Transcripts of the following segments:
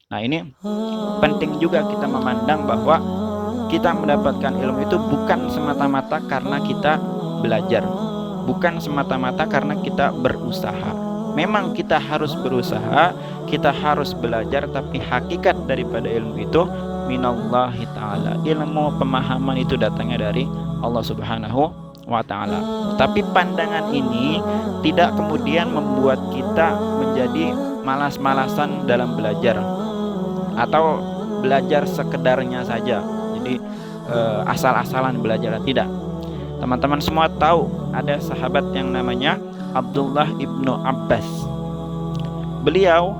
Nah, ini penting juga kita memandang bahwa kita mendapatkan ilmu itu bukan semata-mata karena kita belajar, bukan semata-mata karena kita berusaha. Memang kita harus berusaha, kita harus belajar, tapi hakikat daripada ilmu itu minallahi ta'ala. Ilmu pemahaman itu datangnya dari Allah Subhanahu wa ta'ala. Tapi pandangan ini tidak kemudian membuat kita menjadi malas-malasan dalam belajar atau belajar sekedarnya saja. Jadi asal-asalan belajar, tidak. Teman-teman semua tahu ada sahabat yang namanya Abdullah ibnu Abbas. Beliau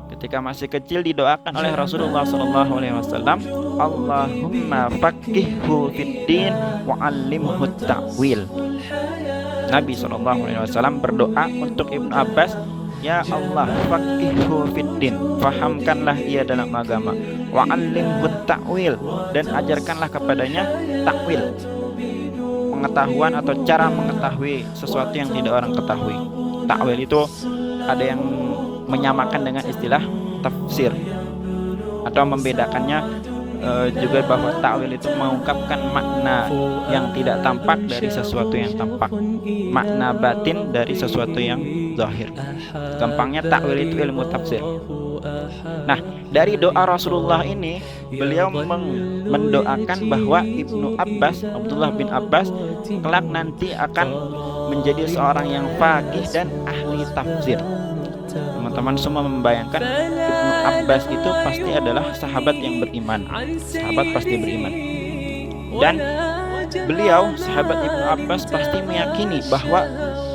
ketika masih kecil didoakan oleh Rasulullah SAW, Allahumma faqihhu fiddin wa 'allimhu ta'wil. Nabi SAW berdoa untuk Ibnu Abbas, ya Allah, faqihhu fiddin, fahamkanlah ia dalam agama, wa 'allimhu ta'wil, dan ajarkanlah kepadanya takwil, pengetahuan atau cara mengetahui sesuatu yang tidak orang ketahui. Takwil itu ada yang menyamakan dengan istilah tafsir atau membedakannya juga bahwa takwil itu mengungkapkan makna yang tidak tampak dari sesuatu yang tampak, makna batin dari sesuatu yang zahir. Gampangnya takwil itu ilmu tafsir. Nah, dari doa Rasulullah ini beliau mendoakan bahwa Ibnu Abbas, Abdullah bin Abbas, kelak nanti akan menjadi seorang yang faqih dan ahli tafsir. Teman-teman semua membayangkan Ibnu Abbas itu pasti adalah sahabat yang beriman. Sahabat pasti beriman. Dan beliau, sahabat Ibnu Abbas, pasti meyakini bahwa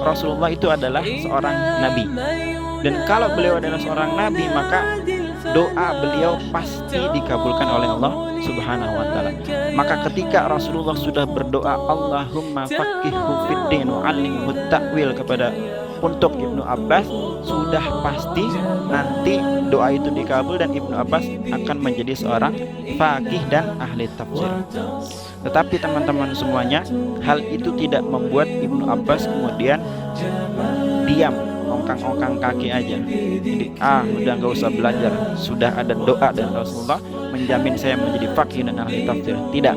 Rasulullah itu adalah seorang nabi. Dan kalau beliau adalah seorang nabi, maka doa beliau pasti dikabulkan oleh Allah Subhanahu wa ta'ala. Maka ketika Rasulullah sudah berdoa Allahumma faqihhu fiddin wa 'allimhu ta'wil untuk Ibnu Abbas, sudah pasti nanti doa itu dikabul dan Ibnu Abbas akan menjadi seorang faqih dan ahli tafsir. Tetapi teman-teman semuanya, hal itu tidak membuat Ibnu Abbas kemudian diam, ongkang-ongkang kaki aja. Jadi udah gak usah belajar, sudah ada doa dan Rasulullah menjamin saya menjadi faqih dan ahli tafsir. Tidak.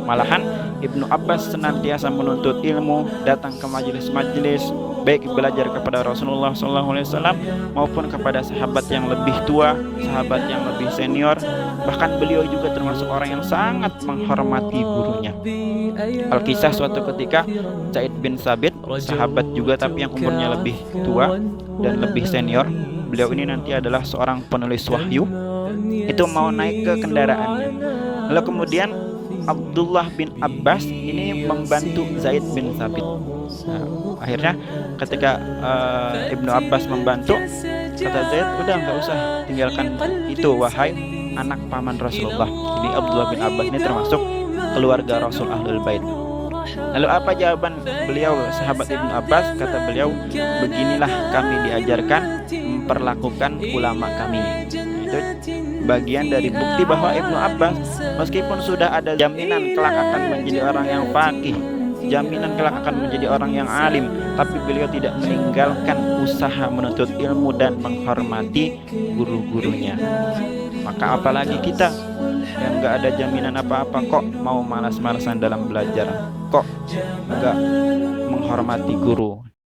Malahan Ibnu Abbas senantiasa menuntut ilmu, datang ke majelis-majelis, baik belajar kepada Rasulullah SAW maupun kepada sahabat yang lebih tua, sahabat yang lebih senior. Bahkan beliau juga termasuk orang yang sangat menghormati gurunya. Alkisah suatu ketika Zaid bin Sabit, sahabat juga tapi yang umurnya lebih tua dan lebih senior, beliau ini nanti adalah seorang penulis wahyu, itu mau naik ke kendaraannya. Lalu kemudian Abdullah bin Abbas ini membantu Zaid bin Sabit. Nah, akhirnya ketika Ibnu Abbas membantu, kata Zaid, udah nggak usah, tinggalkan itu wahai anak paman Rasulullah. Jadi Abdullah bin Abbas ini termasuk keluarga Rasul Ahlul Bait. Lalu apa jawaban beliau, sahabat Ibnu Abbas? Kata beliau, beginilah kami diajarkan memperlakukan ulama kami. Itu bagian dari bukti bahwa Ibnu Abbas meskipun sudah ada jaminan kelak akan menjadi orang yang faqih, jaminan kelak akan menjadi orang yang alim, tapi beliau tidak meninggalkan usaha menuntut ilmu dan menghormati guru-gurunya. Maka apalagi kita yang gak ada jaminan apa-apa, kok mau malas-malasan dalam belajar, kok gak menghormati guru.